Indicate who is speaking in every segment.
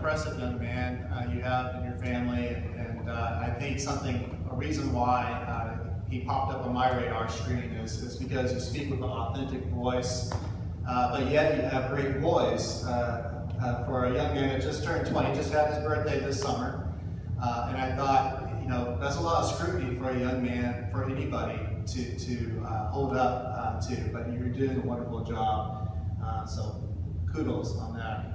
Speaker 1: impressive young man you have in your family, and I think a reason why he popped up on my radar screen is because you speak with an authentic voice, but yet you have great voice for a young man that just turned 20, just had his birthday this summer, and I thought, that's a lot of scrutiny for a young man, for anybody to hold up to, but you're doing a wonderful job, so kudos on that.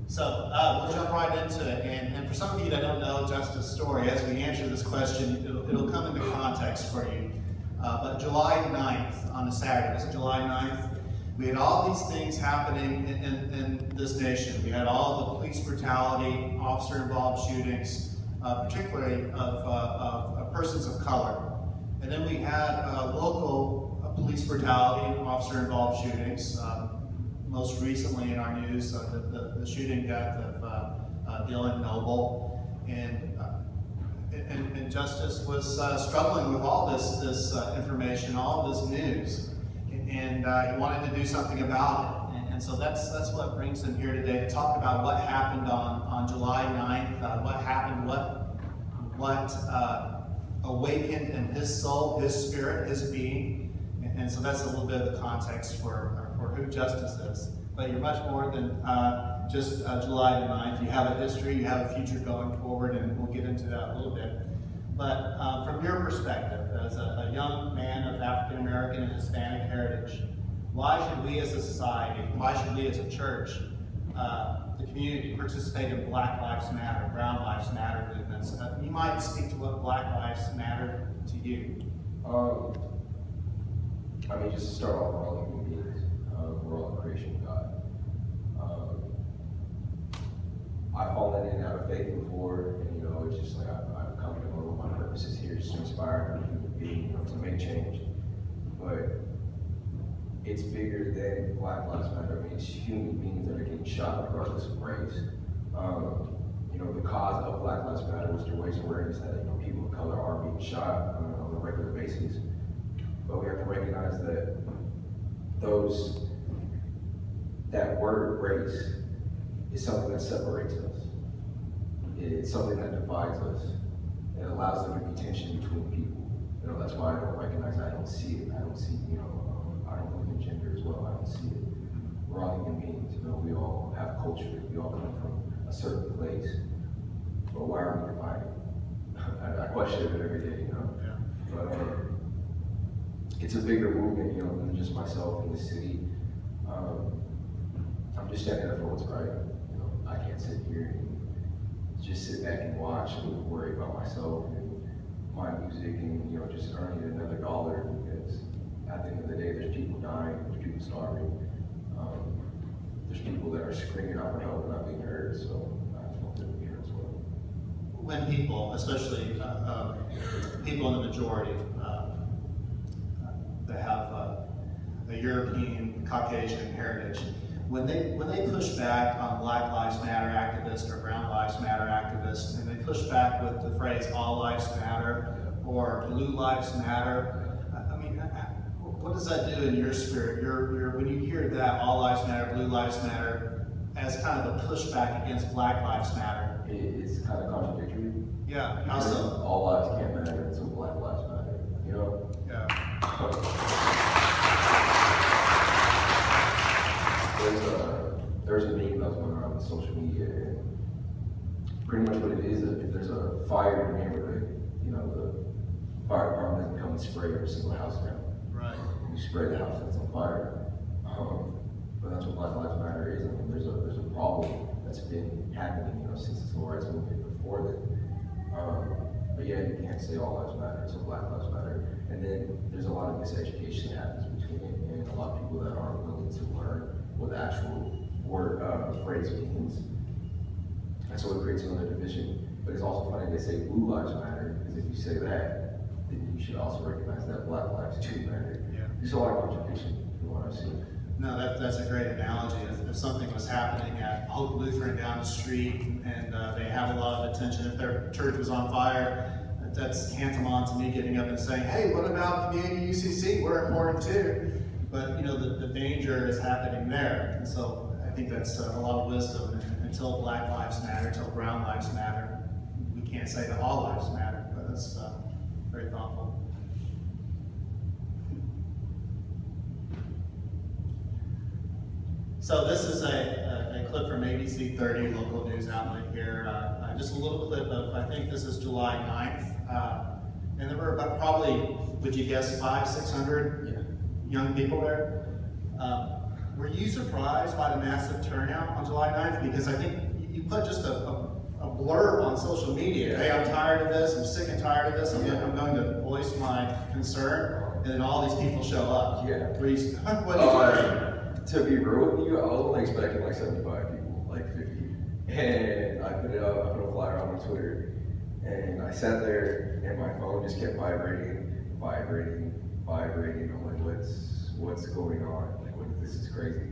Speaker 1: So we'll jump right into it, and for some of you that don't know Justice's story, as we answer this question, it'll come into context for you. But July 9th, on a Saturday, was it July 9th? We had all these things happening in this nation. We had all the police brutality, officer-involved shootings, particularly of persons of color. And then we had local police brutality, officer-involved shootings. Most recently in our news, the shooting death of Dylan Noble, and Justice was struggling with all this information, all this news, and he wanted to do something about it. And so that's what brings him here today to talk about what happened on July 9th, what happened, what awakened in his soul, his spirit, his being, and so that's a little bit of the context for who Justice is. But you're much more than just July the 9th. You have a history, you have a future going forward, and we'll get into that a little bit. But from your perspective, as a young man of African American and Hispanic heritage, why should we as a society, why should we as a church, the community, participate in Black Lives Matter, Brown Lives Matter movements? You might speak to what Black Lives Matter to you.
Speaker 2: Just to start off, we're all human beings. We're all a creation of God. I've fallen in and out of faith before, and it's just like I've come to know what my purpose is here, just to inspire a human being, to make change. But it's bigger than Black Lives Matter. It's human beings that are getting shot regardless of race. The cause of Black Lives Matter was to raise awareness that people of color are being shot on a regular basis. But we have to recognize that that word race is something that separates us. It's something that divides us. It allows there to be tension between people. That's why I don't recognize it. I don't see it. I don't see, I don't believe in gender as well. I don't see it. We're all human beings. We all have culture. We all come from a certain place. But why are we divided? I question it every day,
Speaker 1: Yeah.
Speaker 2: But it's a bigger movement, than just myself in the city. I'm just standing up for what's right. I can't sit here and just sit back and watch and worry about myself and my music and just earning another dollar, because at the end of the day, there's people dying, there's people starving, there's people that are screaming out for help and not being heard. So I just want them to be heard as well.
Speaker 1: When people, especially people in the majority, that have a European, Caucasian heritage, when they push back on Black Lives Matter activists or Brown Lives Matter activists, and they push back with the phrase "All Lives Matter" or "Blue Lives Matter," what does that do in your spirit? When you hear that "All Lives Matter," "Blue Lives Matter" as kind of a pushback against Black Lives Matter?
Speaker 2: It's kind of contradictory.
Speaker 1: Yeah. How so?
Speaker 2: All lives can't matter until Black Lives Matter.
Speaker 1: Yeah.
Speaker 2: There's a meme that was going around on social media, and pretty much what it is, if there's a fire in your neighborhood, the fire department doesn't come and spray every single house down.
Speaker 1: Right.
Speaker 2: You spray the house that's on fire. But that's what Black Lives Matter is. There's a problem that's been happening, since the civil rights movement before that. But yeah, you can't say all lives matter, so Black Lives Matter. And then there's a lot of miseducation that happens between it, and a lot of people that aren't willing to learn what the actual phrase means. And so it creates another division. But it's also funny they say Blue Lives Matter, because if you say that, then you should also recognize that Black lives do matter.
Speaker 1: Yeah.
Speaker 2: There's a lot of contradiction in what I see.
Speaker 1: No, that's a great analogy. If something was happening at Hope Lutheran down the street and they have a lot of attention, if their church was on fire, that's tantamount to me getting up and saying, hey, what about Community UCC? We're important too. but you know, the danger is happening there. And so I think that's a lot of wisdom. And until Black Lives Matter, until Brown Lives Matter, we can't say that all lives matter, but that's very thoughtful. So this is a clip from ABC 30, local news outlet here. Just a little clip of, I think this is July 9th. And there were about probably, would you guess, 500-600 young people there. Were you surprised by the massive turnout on July 9th? Because I think you put just a blurb on social media. Hey, I'm tired of this, I'm sick and tired of this, I'm going to voice my concern, and then all these people show up.
Speaker 2: Yeah.
Speaker 1: What did you think?
Speaker 2: To be real with you, I was only expecting like 75 people, like 50. And I put it up, I put a flyer on Twitter, and I sat there, and my phone just kept vibrating. I'm like, what's going on? Like, this is crazy.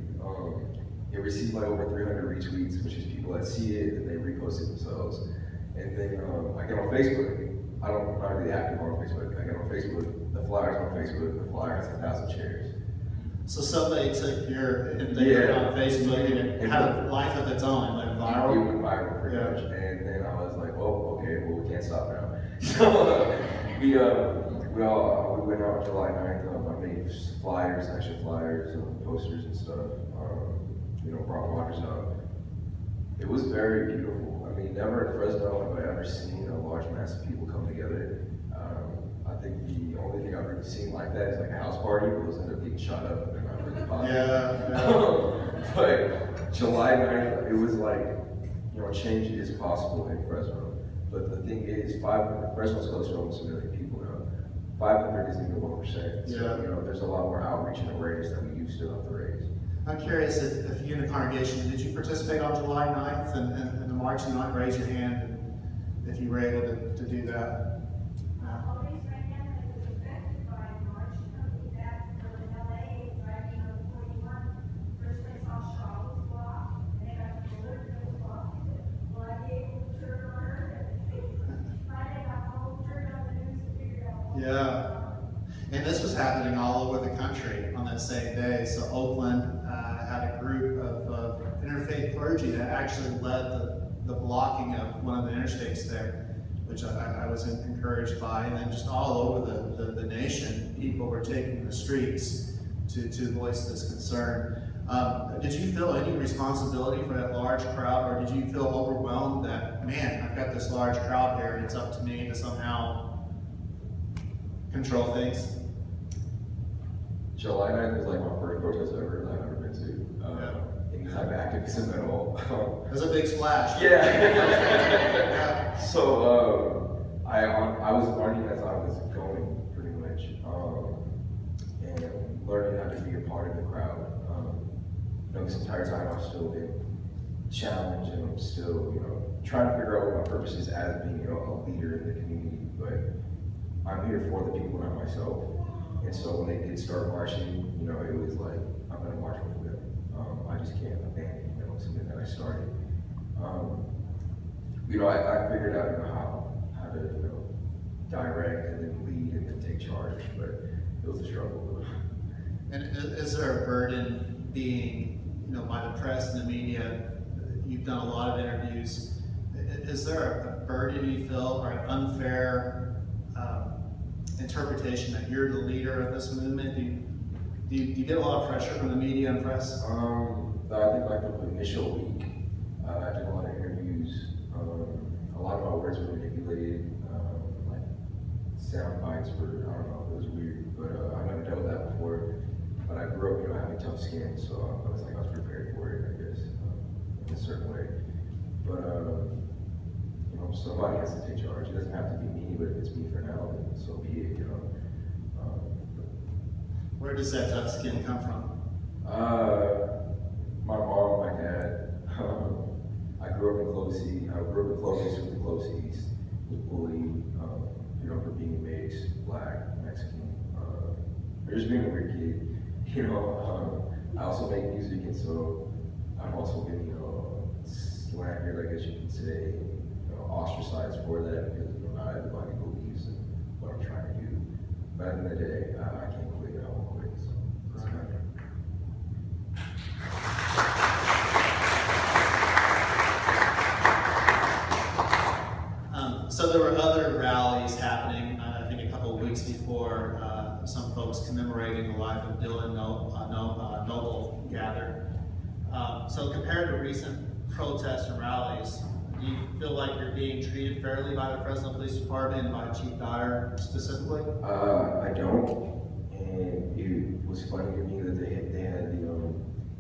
Speaker 2: It received like over 300 retweets, which is people that see it and they repost it themselves. And then I get on Facebook. I'm not really active on Facebook. I get on Facebook. The flyer's on Facebook. The flyer has 1,000 shares.
Speaker 1: So somebody took your, and they put it on Facebook, and it had a life of its own, like viral.
Speaker 2: It went viral pretty much. And then I was like, oh, okay, well, we can't stop now. So we went out July 9th. I made flyers, actual flyers, posters and stuff. Brought waters up. It was very beautiful. I mean, never in Fresno have I ever seen a large mass of people come together. I think the only thing I've ever seen like that is like a house party, but those end up getting shot up and they're not really popular. But July 9th, it was like, change is possible in Fresno. But the thing is, 500, Fresno's close to almost 1 million people now. 500 isn't even 1%. So, there's a lot more outreach and awareness than we used to have to raise.
Speaker 1: I'm curious if you in the congregation, did you participate on July 9th in the march and not raise your hand, and if you were able to do that? Yeah, and this was happening all over the country on that same day. So Oakland had a group of interfaith clergy that actually led the blocking of one of the interstates there, which I was encouraged by. And then just all over the nation, people were taking the streets to voice this concern. Did you feel any responsibility for that large crowd, or did you feel overwhelmed that, man, I've got this large crowd here and it's up to me to somehow control things?
Speaker 2: July 9th was like my first protest ever that I've ever been to. Any type of activism at all.
Speaker 1: It was a big splash.
Speaker 2: Yeah. So I was learning as I was going, pretty much, and learning how to be a part of the crowd. This entire time I've still been challenged, and I'm still, trying to figure out what my purpose is as being, a leader in the community. But I'm here for the people, not myself. And so when they did start marching, it was like, I'm gonna march with them. I just can't abandon, something that I started. I figured out, how to, direct and then lead and then take charge, but it was a struggle.
Speaker 1: And is there a burden being, by the press and the media? You've done a lot of interviews. Is there a burden you feel, or an unfair interpretation that you're the leader of this movement? Do you get a lot of pressure from the media and press?
Speaker 2: I think like the initial week, I did a lot of interviews. A lot of my words were manipulated, like sound bites were, I don't know, it was weird, but I never dealt with that before. But I grew up, having tough skin, so I was prepared for it, I guess, in a certain way. But somebody has to take charge. It doesn't have to be me, but if it's me for now, then so be it,
Speaker 1: Where does that tough skin come from?
Speaker 2: My mom, my dad. I grew up in Closey. I grew up in Closey with the Closies. Was bullied, for being mixed, black, Mexican, or just being a weird kid. I also make music, and so I've also been, slandered, I guess you could say, ostracized for that, because not everybody believes in what I'm trying to do. But at the end of the day, I can't quit. I won't quit. So it's kind of
Speaker 1: some folks commemorating the life of Dylan Noble gathered. So compared to recent protests and rallies, do you feel like you're being treated fairly by the Fresno Police Department and by Chief Dyer specifically?
Speaker 2: I don't, and it was funny to me that they had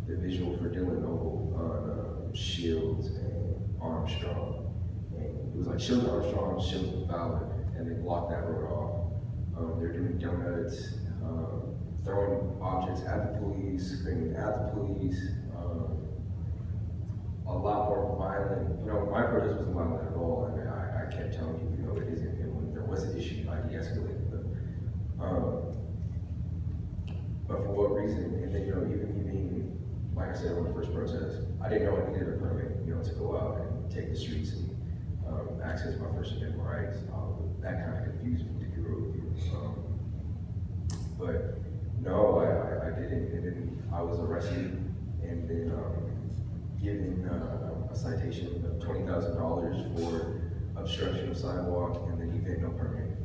Speaker 2: the visual for Dylan Noble on Shields and Armstrong, and it was like Shields, Armstrong, Shields and Fowler, and they blocked that road off. They're doing donuts, throwing objects at the police, screaming at the police. A lot more violent. My protest wasn't violent at all. I mean, I kept telling you, it isn't. And when there was an issue, I de-escalated them. But for what reason? And then, even me being, like I said, on the first protest, I didn't know I needed a permit, to go out and take the streets and access my First Amendment rights. That kind of confused me, to be real with you. But no, I didn't. And then I was arrested, and then given a citation of $20,000 for obstruction of sidewalk and then event no permit.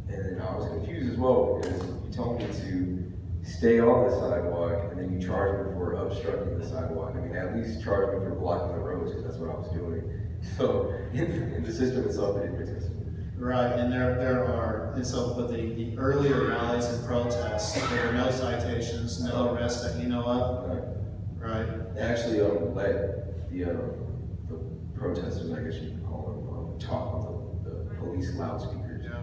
Speaker 2: And then I was confused as well because you told me to stay on the sidewalk and then you charged me for obstructing the sidewalk. I mean, at least charge me for blocking the roads because that's what I was doing. So in the system itself, it didn't make sense to me.
Speaker 1: Right, and there are, and so for the earlier rallies and protests, there are no citations, no arrests that you know of? Right.
Speaker 2: They actually let the protesters, I guess you could call them, talk on the police loudspeakers.
Speaker 1: Yeah.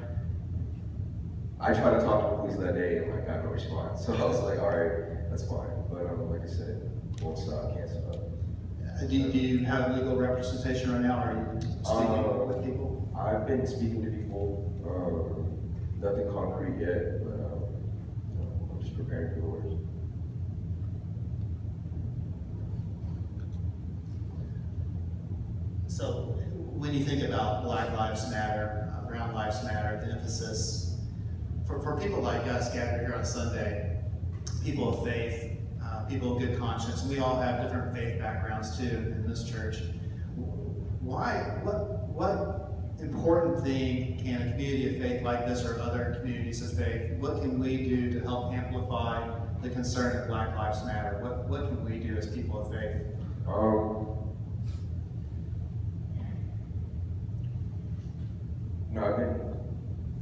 Speaker 2: I tried to talk to the police that day and got no response. So I was like, all right, that's fine. But like I said, won't stop, can't stop.
Speaker 1: Do you have legal representation right now? Are you speaking with people?
Speaker 2: I've been speaking to people, nothing concrete yet, but I'm just preparing for the worst.
Speaker 1: So when you think about Black Lives Matter, Brown Lives Matter, the emphasis, for people like us gathered here on Sunday, people of faith, people of good conscience, and we all have different faith backgrounds too in this church. What important thing can a community of faith like this or other communities of faith, what can we do to help amplify the concern of Black Lives Matter? What can we do as people of faith?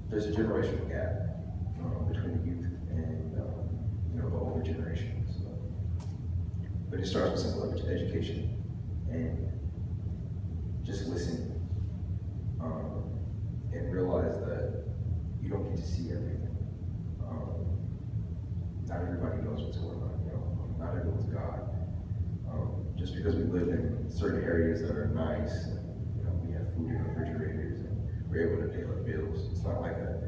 Speaker 2: There's a generational gap between the youth and the older generations. But it starts with simple education and just listen and realize that you don't get to see everything. Not everybody knows what's going on. Not everyone's God. Just because we live in certain areas that are nice, and, we have food in refrigerators and we're able to pay our bills. It's not like that.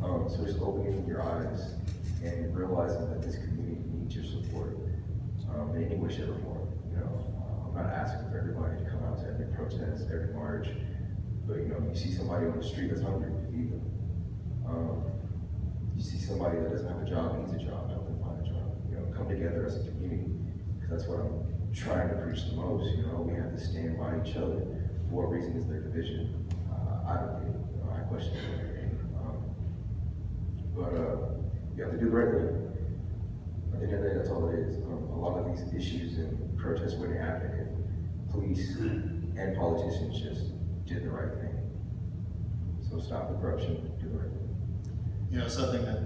Speaker 2: So just opening your eyes and realizing that this community needs your support in any way, shape, or form. I'm not asking for everybody to come out to every protest, every march, but you see somebody on the street that's hungry, feed them. You see somebody that doesn't have a job, needs a job, help them find a job. Come together as a community, because that's what I'm trying to preach the most. We have to stand by each other. For what reason is there division? I don't get it. I question it. But you have to do the right thing. At the end of the day, that's all it is. A lot of these issues and protests wouldn't happen if police and politicians just did the right thing. So stop the corruption, do the right thing.
Speaker 1: Something that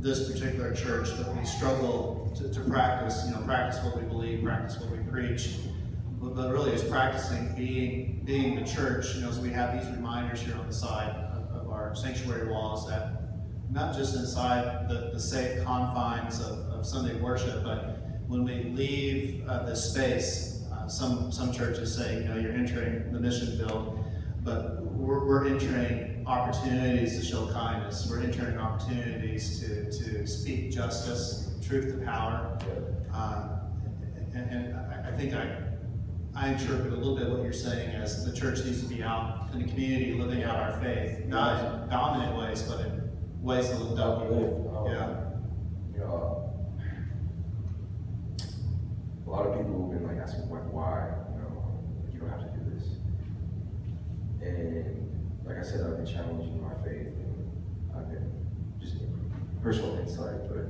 Speaker 1: this particular church that we struggle to practice, practice what we believe, practice what we preach, but really is practicing being the church, as we have these reminders here on the side of our sanctuary walls that not just inside the safe confines of Sunday worship, but when we leave this space, some churches say, you're entering the mission field, but we're entering opportunities to show kindness. We're entering opportunities to speak justice, truth to power. And I think I interpret a little bit what you're saying as the church needs to be out in the community living out our faith, not in dominant ways, but in ways that lift up people.
Speaker 2: A lot of people have been asking why, you don't have to do this. And like I said, I've been challenging my faith, and I've been just personal insight, but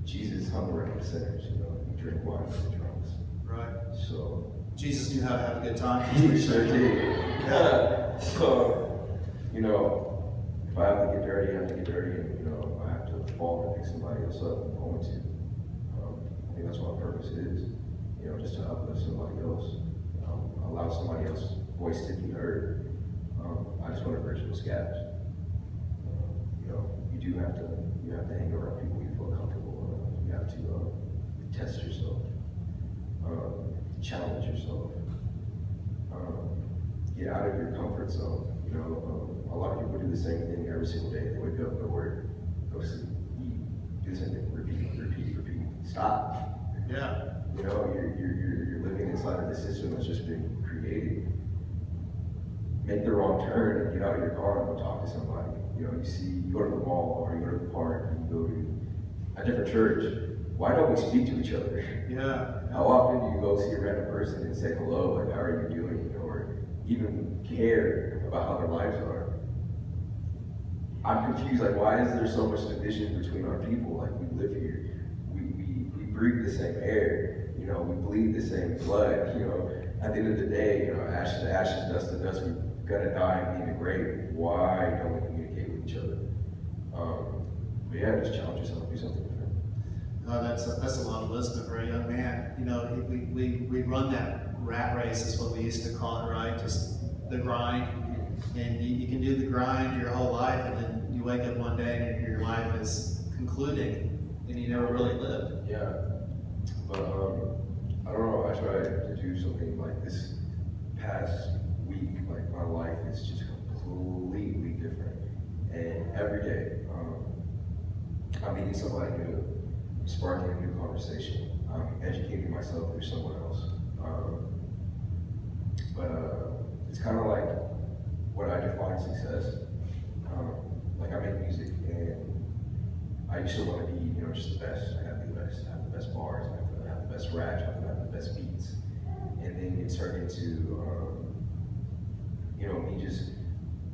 Speaker 2: Jesus hung around the sinners, you know, he drank wine with the drunks.
Speaker 1: Right.
Speaker 2: So
Speaker 1: Jesus knew how to have a good time.
Speaker 2: he sure did.
Speaker 1: Yeah.
Speaker 2: So, you know, if I have to get dirty, I have to get dirty, and you know, if I have to fall and pick somebody else up, I'm going to. I think that's what my purpose is, you know, just to uplift somebody else, allow somebody else's voice to be heard. I just want to bridge those gaps. You know, you have to hang around people you feel comfortable. You have to test yourself, challenge yourself, get out of your comfort zone. You know, a lot of people do the same thing every single day. They wake up, go work, go sleep, eat, do the same thing, repeat. Stop.
Speaker 1: Yeah.
Speaker 2: You know, you're living inside of the system that's just been created. Make the wrong turn and get out of your car and go talk to somebody. You know, you go to the mall or you go to the park, you go to a different church. Why don't we speak to each other?
Speaker 1: Yeah.
Speaker 2: How often do you go see a random person and say hello, like how are you doing, or even care about how their lives are? I'm confused, like why is there so much division between our people? Like we live here, we breathe the same air, you know, we bleed the same blood, you know. At the end of the day, you know, ashes to ashes, dust to dust, we're gonna die and be in the grave. Why don't we communicate with each other? But yeah, just challenge yourself, do something different.
Speaker 1: That's a lot of wisdom for a young man. You know, we run that rat race is what we used to call it, right? Just the grind. And you can do the grind your whole life, and then you wake up one day and your life is concluding, and you never really lived.
Speaker 2: Yeah, but I don't know, I tried to do something like this past week, like my life is just completely different. And every day, I'm meeting somebody new, sparking a new conversation, educating myself through someone else. It's kind of like what I define success. Like I make music and I used to want to be, you know, just the best. I have the best bars, I have the best raps, I have the best beats. And then it turned into, you know, me just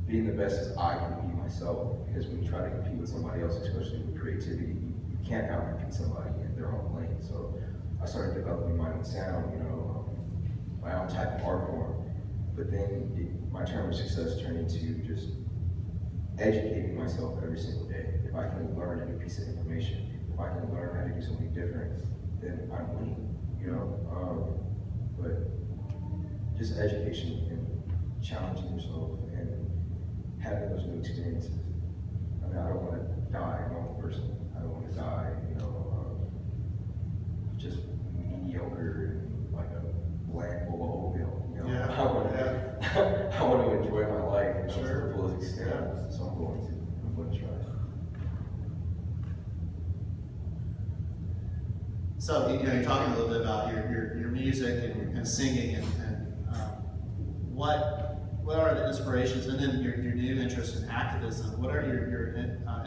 Speaker 2: being the best as I can be myself. Because when you try to compete with somebody else, especially with creativity, you can't out-compete somebody in their own lane. So I started developing my own sound, you know, my own type of art form. But then my term of success turned into just educating myself every single day. If I can learn a new piece of information, if I can learn how to do something different, then I'm winning, you know? But just education and challenging yourself and having those new experiences. I mean, I don't want to die a normal person. I don't want to die, you know, just mediocre and like a bland bowl of oatmeal, you know?
Speaker 1: Yeah.
Speaker 2: I want to enjoy my life, you know,
Speaker 1: Sure.
Speaker 2: to the fullest extent.
Speaker 1: Yeah.
Speaker 2: So I'm going to try.
Speaker 1: So, you know, you're talking a little bit about your music and singing, and what are the inspirations, and then your new interest in activism. What are your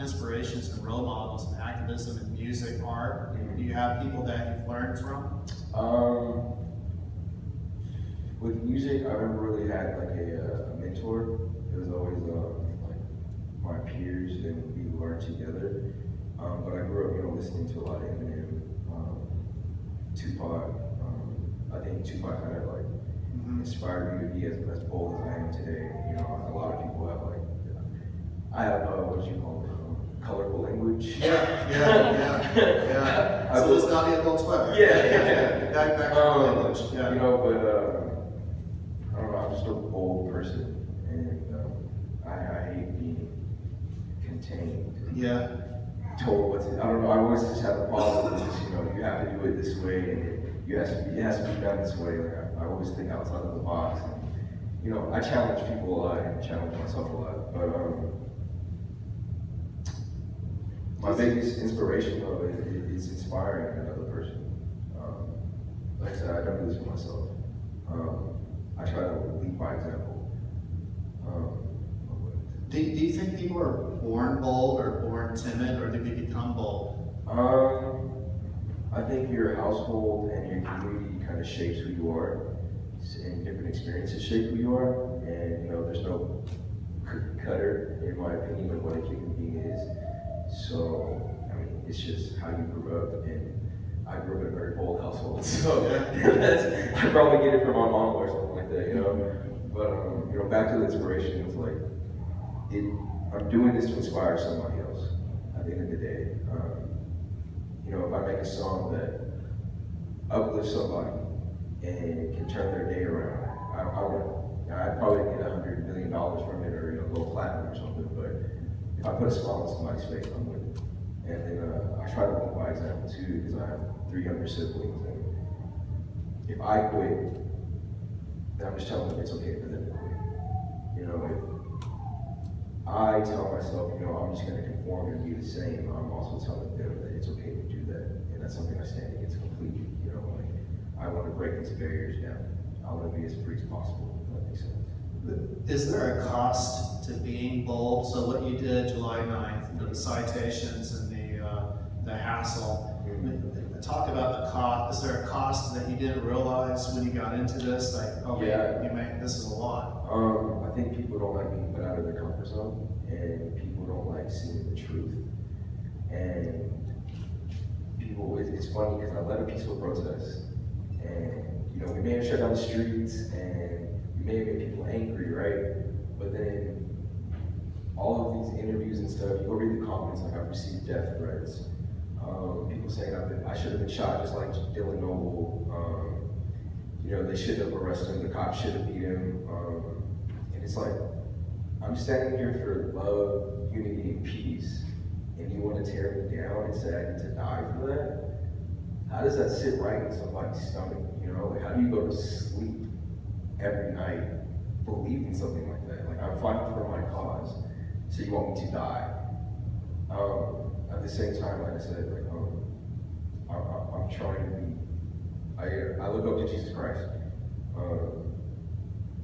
Speaker 1: inspirations and role models in activism and music, art? Do you have people that you've learned from?
Speaker 2: With music, I never really had like a mentor. It was always like my peers, and we learned together. But I grew up, you know, listening to a lot of Eminem, Tupac. I think Tupac kind of like inspired me to be as bold as I am today. You know, a lot of people have like, I have what you call it, colorful language.
Speaker 1: Yeah. So it's not the adult sweater.
Speaker 2: Yeah.
Speaker 1: Back language. Yeah.
Speaker 2: You know, but I don't know. I'm just a bold person, and I hate being contained.
Speaker 1: Yeah.
Speaker 2: Told what to. I don't know. I always just have a problem with just, you know, you have to do it this way, and it has to be done this way. Like I always think outside of the box. And, you know, I challenge people a lot and challenge myself a lot. But my biggest inspiration though is inspiring another person. Like I said, I don't do this for myself. I try to lead by example.
Speaker 1: Do you think people are born bold or born timid, or do they become bold?
Speaker 2: I think your household and your community kind of shapes who you are, and different experiences shape who you are. And you know, there's no cookie cutter, in my opinion, of what a human being is. So, I mean, it's just how you grew up, and I grew up in a very bold household, so that's, I probably get it from my mom or something like that, you know? But, you know, back to the inspiration, it's like, I'm doing this to inspire somebody else at the end of the day. You know, if I make a song that uplifts somebody and can turn their day around, I would. I'd probably get $100 million from it, or, you know, go platinum or something, but if I put a smile on somebody's face, I'm with it. And then I try to lead by example too, because I have 3 younger siblings, and if I quit, then I'm just telling them it's okay for them to quit. You know, if I tell myself, you know, I'm just going to conform and be the same, I'm also telling them that it's okay to do that, and that's something I stand against completely. You know, like, I want to break these barriers down. I want to be as free as possible, if that makes sense.
Speaker 1: Is there a cost to being bold? So what you did July 9th, the citations and the hassle, talk about the cost. Is there a cost that you didn't realize when you got into this? Like, okay,
Speaker 2: Yeah.
Speaker 1: this is a lot.
Speaker 2: I think people don't like being put out of their comfort zone, and people don't like seeing the truth. And people, it's funny because I led a peaceful protest, and, you know, we may have shut down the streets, and we may have made people angry, right? But then all of these interviews and stuff, you go read the comments, like, I've received death threats. People saying I should have been shot just like Dylan Noble. You know, they should have arrested him, the cops should have beat him. And it's like, I'm standing here for love, unity, and peace, and you want to tear me down and say I need to die for that? How does that sit right in somebody's stomach? You know, like, how do you go to sleep every night believing something like that? Like, I'm fighting for my cause, so you want me to die? At the same time, like I said, like, I'm trying to be, I look up to Jesus Christ.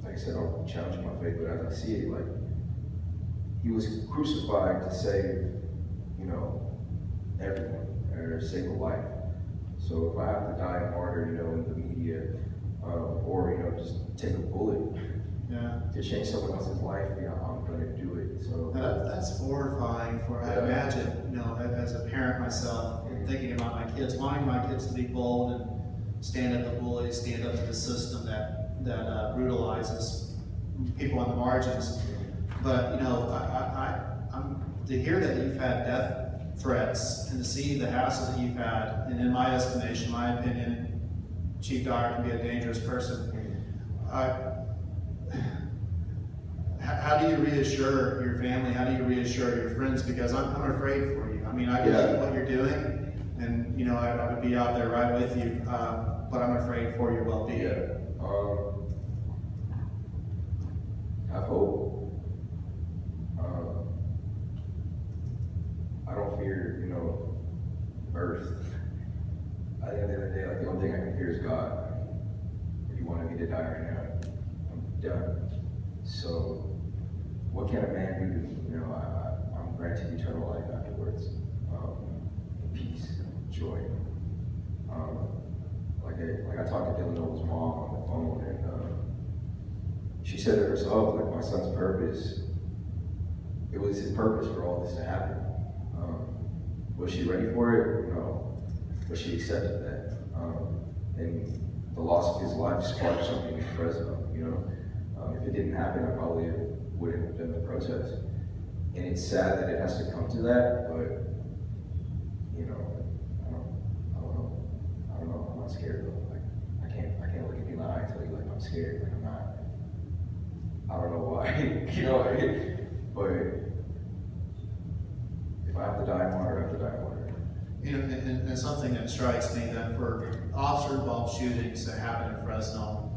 Speaker 2: Like I said, I'm challenging my faith, but as I see it, like, he was crucified to save, you know, everyone, or save a life. So if I have to die a martyr, you know, in the media, or, you know, just take a bullet to change someone else's life, yeah, I'm gonna do it. So
Speaker 1: That's horrifying I imagine, you know, as a parent myself, thinking about my kids, wanting my kids to be bold and stand up to bullies, stand up to the system that brutalizes people on the margins. But, you know, I'm to hear that you've had death threats and to see the hassle that you've had, and in my estimation, my opinion, Chief Dyer can be a dangerous person. How do you reassure your family? How do you reassure your friends? Because I'm afraid for you. I mean, I believe what you're doing, and, you know, I would be out there right with you, but I'm afraid for your well-being.
Speaker 2: Have hope. I don't fear, you know, earth. At the end of the day, like, the only thing I can fear is God. If you wanted me to die right now, I'm done. So, what can a man do? You know, I'm granted eternal life afterwards. Peace, joy. Like I talked to Dylan Noble's mom on the phone, and she said it herself, like, my son's purpose, it was his purpose for all this to happen. Was she ready for it? No. But she accepted that. And the loss of his life sparked something in Fresno, you know. If it didn't happen, I probably wouldn't have done the protest. And it's sad that it has to come to that, but, you know, I don't know. I'm not scared though. Like, I can't look at you in the eye and tell you, like, I'm scared. Like, I'm not. I don't know why, you know. But if I have to die a martyr, I have to die a martyr.
Speaker 1: You know, and something that strikes me, that for officer-involved shootings that happen in Fresno,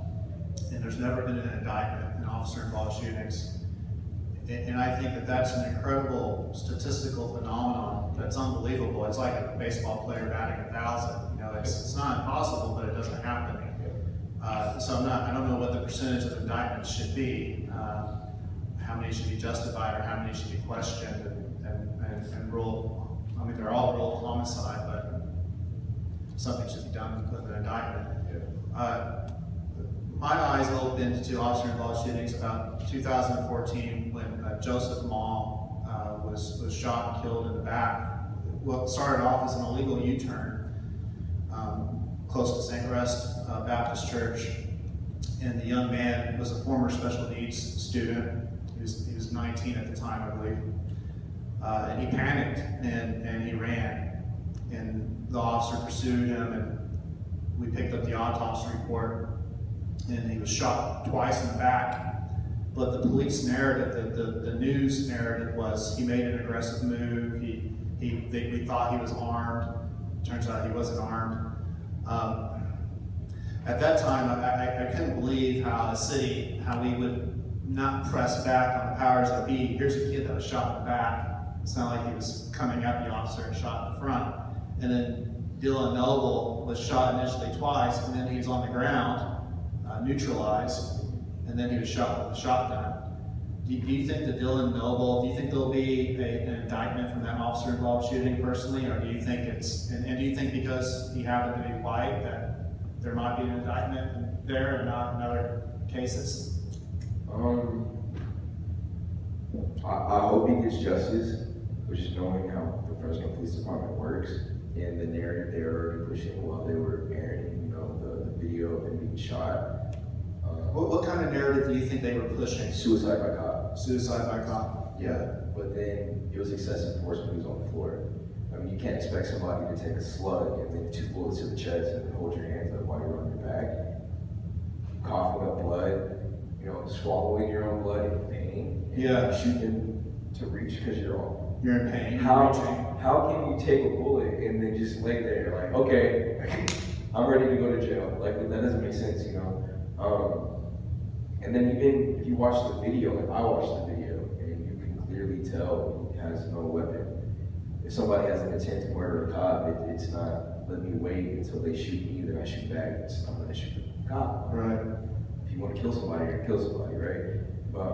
Speaker 1: and there's never been an indictment in officer-involved shootings, and I think that that's an incredible statistical phenomenon that's unbelievable. It's like a baseball player batting 1,000. You know, it's not impossible, but it doesn't happen. So I don't know what the percentage of indictments should be, how many should be justified or how many should be questioned and ruled. I mean, they're all ruled homicide, but something should be done with an indictment. My eyes opened to officer-involved shootings about 2014 when Joseph Mall was shot and killed in the back. What started off as an illegal U-turn close to St. Rest Baptist Church, and the young man was a former special needs student. He was 19 at the time, I believe, and he panicked and he ran, and the officer pursued him, and we picked up the autopsy report, and he was shot twice in the back. But the police narrative, the news narrative was he made an aggressive move. We thought he was armed. Turns out he wasn't armed. At that time, I couldn't believe how a city, how we would not press back on the powers that be. Here's a kid that was shot in the back. It's not like he was coming at the officer and shot in the front. And then Dylan Noble was shot initially twice, and then he was on the ground, neutralized, and then he was shot with a shotgun. Do you think that Dylan Noble, do you think there'll be an indictment from that officer-involved shooting personally, or do you think it's, and do you think because he happened to be white that there might be an indictment there and not in other cases?
Speaker 2: I hope he gets justice, which is knowing how the Fresno Police Department works and the narrative they were already pushing while they were airing, the video of him being shot.
Speaker 1: What kind of narrative do you think they were pushing?
Speaker 2: Suicide by cop.
Speaker 1: Suicide by cop.
Speaker 2: Yeah, but then it was excessive force when he was on the floor. I mean, you can't expect somebody to take a slug and then 2 bullets to the chest and then hold your hands up while you're on your back, coughing up blood, swallowing your own blood in pain, and
Speaker 1: Yeah.
Speaker 2: shooting to reach because you're
Speaker 1: You're in pain.
Speaker 2: How
Speaker 1: reaching.
Speaker 2: can you take a bullet and then just lay there like, okay, I'm ready to go to jail? Like, that doesn't make sense, And then even if you watch the video, like I watched the video, and you can clearly tell he has no weapon. If somebody has an intent to murder a cop, it's not, let me wait until they shoot me, then I shoot back. I'm gonna shoot the cop.
Speaker 1: Right.
Speaker 2: If you want to kill somebody, you're gonna kill somebody, right? But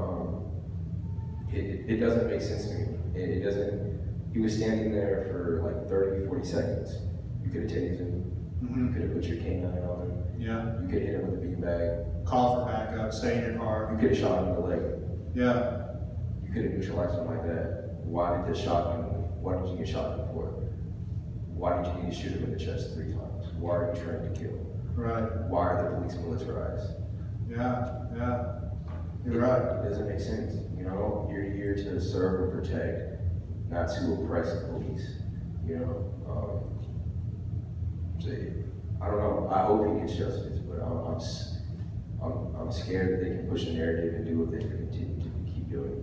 Speaker 2: it doesn't make sense to me. It doesn't, he was standing there for like 30, 40 seconds. You could have tased him. You could have put your canine on him.
Speaker 1: Yeah.
Speaker 2: You could hit him with a beanbag.
Speaker 1: Call for backup, stay in your car.
Speaker 2: You could have shot him in the leg.
Speaker 1: Yeah.
Speaker 2: You could have neutralized him like that. Why did the shotgun, why did you get shot before? Why did you need to shoot him in the chest 3 times? Why are you trying to kill?
Speaker 1: Right.
Speaker 2: Why are the police militarized?
Speaker 1: Yeah. You're right.
Speaker 2: It doesn't make sense. You're here to serve and protect, not to oppress the police. So, I don't know. I hope he gets justice, but I'm scared that they can push the narrative and do what they continue to keep doing.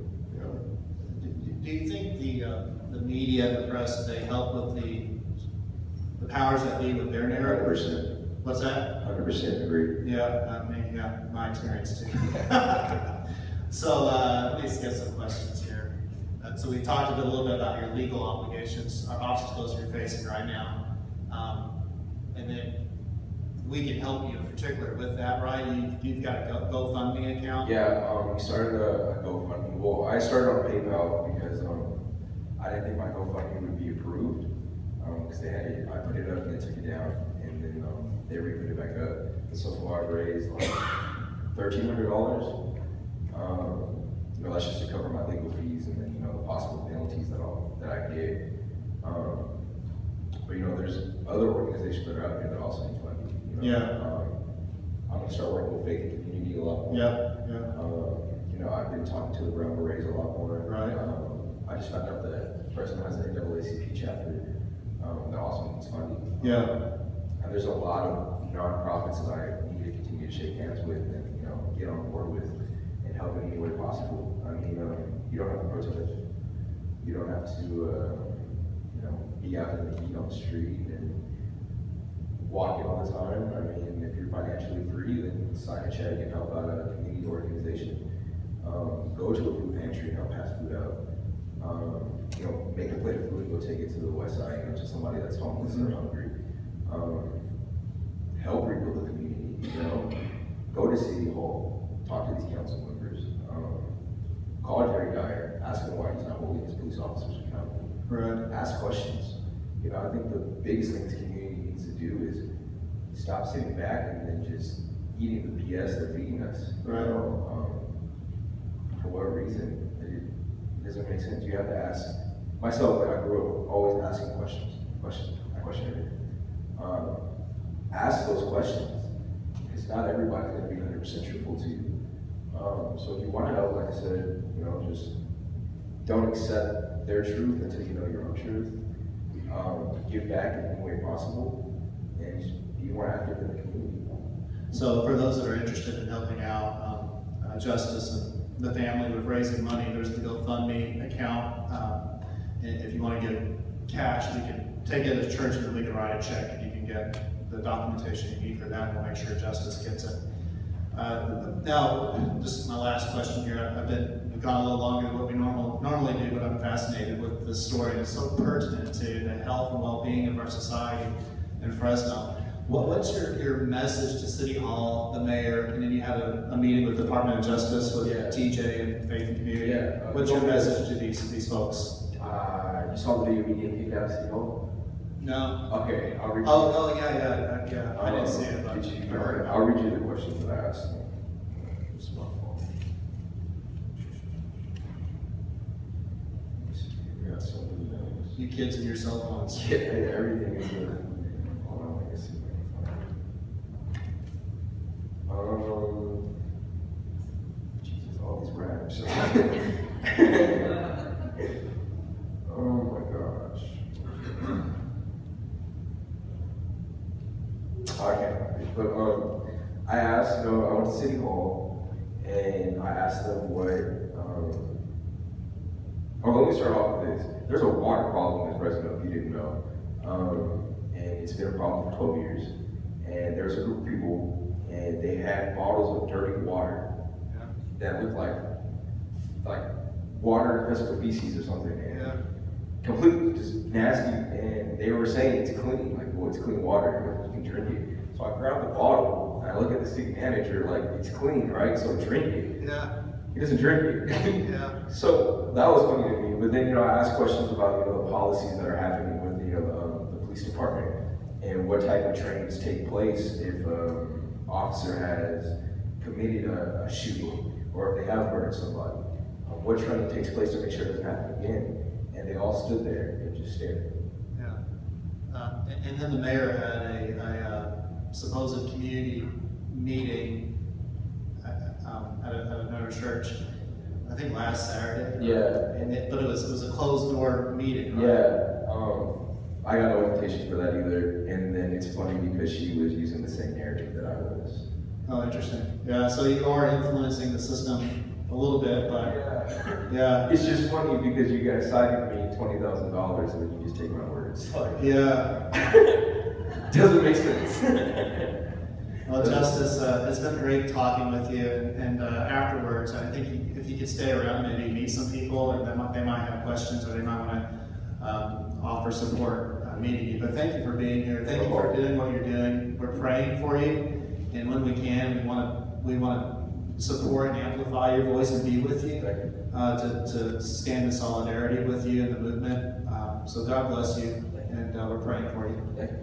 Speaker 1: Do you think the media, the press, they help with the powers that be with their narrative?
Speaker 2: 100%.
Speaker 1: What's that?
Speaker 2: 100% agree.
Speaker 1: Yeah, my experience too. So let me just get some questions here. So we talked a little bit about your legal obligations, obstacles you're facing right now. And then we can help you in particular with that, right? You've got a GoFundMe account?
Speaker 2: Yeah, we started a GoFundMe. Well, I started on PayPal because I didn't think my GoFundMe would be approved. Because I put it up and they took it down, and then they re-put it back up. And so far I've raised like $1,300. That's just to cover my legal fees and then the possible penalties that I get. But there's other organizations that are out there that also need funding. I'm gonna start working with Faith and Community a lot more. I've been talking to the Brown Berets a lot more.
Speaker 1: Right.
Speaker 2: I just found out that Fresno has an NAACP chapter that also needs funding. And there's a lot of nonprofits that I need to continue to shake hands with and get on board with and help in any way possible. I mean, you don't have to protest. You don't have to be out in the heat on the street and walking all the time. I mean, if you're financially free, then sign a check and help out a community organization. Go to a food pantry and help pass food out. Make a plate of food and go take it to the west side, to somebody that's homeless or hungry. Help rebuild the community, Go to City Hall, talk to these council members. Call Jerry Dyer, ask him why he's not holding his police officers accountable.
Speaker 1: Right.
Speaker 2: Ask questions. I think the biggest thing this community needs to do is stop sitting back and then just eating the BS they're feeding us.
Speaker 1: Right.
Speaker 2: For what reason? It doesn't make sense. You have to ask. Myself, when I grew up, always asking questions. I question everything. Ask those questions. Because not everybody's going to be 100% truthful to you. So if you want to know, like I said, just don't accept their truth until you know your own truth. Give back in any way possible, and be more active in the community.
Speaker 1: So for those that are interested in helping out Justice and the family with raising money, there's the GoFundMe account. And if you want to give cash, we can take it to church and we can write a check and you can get the documentation you need for that and we'll make sure Justice gets it. Now, just my last question here. We've gone a little longer than what we normally do, but I'm fascinated with this story. It's so pertinent to the health and well-being of our society in Fresno. What's your message to City Hall, the mayor, and then you had a meeting with the Department of Justice with TJ and Faith and Community.
Speaker 2: Yeah.
Speaker 1: What's your message to these folks?
Speaker 2: You saw the video we didn't kick out of City Hall?
Speaker 1: No.
Speaker 2: Okay, I'll read you.
Speaker 1: Oh, yeah. I didn't see it, but
Speaker 2: Did you?
Speaker 1: I heard about
Speaker 2: I'll
Speaker 1: it.
Speaker 2: read you the questions that I asked them. It's my fault. We got so many names.
Speaker 1: You kids and your cell phones.
Speaker 2: Yeah, everything is good. Hold on, let me see if I can find it. Jesus, all these raps. Oh my gosh. I can't find it. But I asked, I went to City Hall and I asked them what, let me start off with this. There's a water problem in Fresno, if you didn't know. And it's been a problem for 12 years. And there's a group of people and they had bottles of dirty water that looked like water infested with feces or something. And completely just nasty, and they were saying it's clean, like, well, it's clean water, you can drink it. So I grabbed the bottle, and I look at the city manager, like, it's clean, right? So drink it.
Speaker 1: Yeah.
Speaker 2: He doesn't drink it.
Speaker 1: Yeah.
Speaker 2: So that was funny to me. But then, I asked questions about, the policies that are happening with, the police department, and what type of trainings take place if officer has committed a shooting, or if they have murdered somebody. What training takes place to make sure it doesn't happen again. And they all stood there and just stared.
Speaker 1: Yeah. And then the mayor had a supposed community meeting at another church, I think last Saturday.
Speaker 2: Yeah.
Speaker 1: But it was a closed door meeting, right?
Speaker 2: Yeah. I got no invitation for that either. And then it's funny because she was using the same narrative that I was.
Speaker 1: Oh, interesting. Yeah, so you are influencing the system a little bit, but yeah.
Speaker 2: It's just funny because you guys cited me $20,000 and then you just take my words. Like,
Speaker 1: Yeah.
Speaker 2: doesn't make sense.
Speaker 1: Well, Justice, it's been great talking with you, and afterwards, I think if you could stay around, maybe meet some people, and they might have questions, or they might want to offer support meeting you. But thank you for being here. Thank you for doing what you're doing. We're praying for you, and when we can, we want to support and amplify your voice and be with you, to stand in solidarity with you in the movement. So God bless you, and we're praying for you.
Speaker 2: Thank you.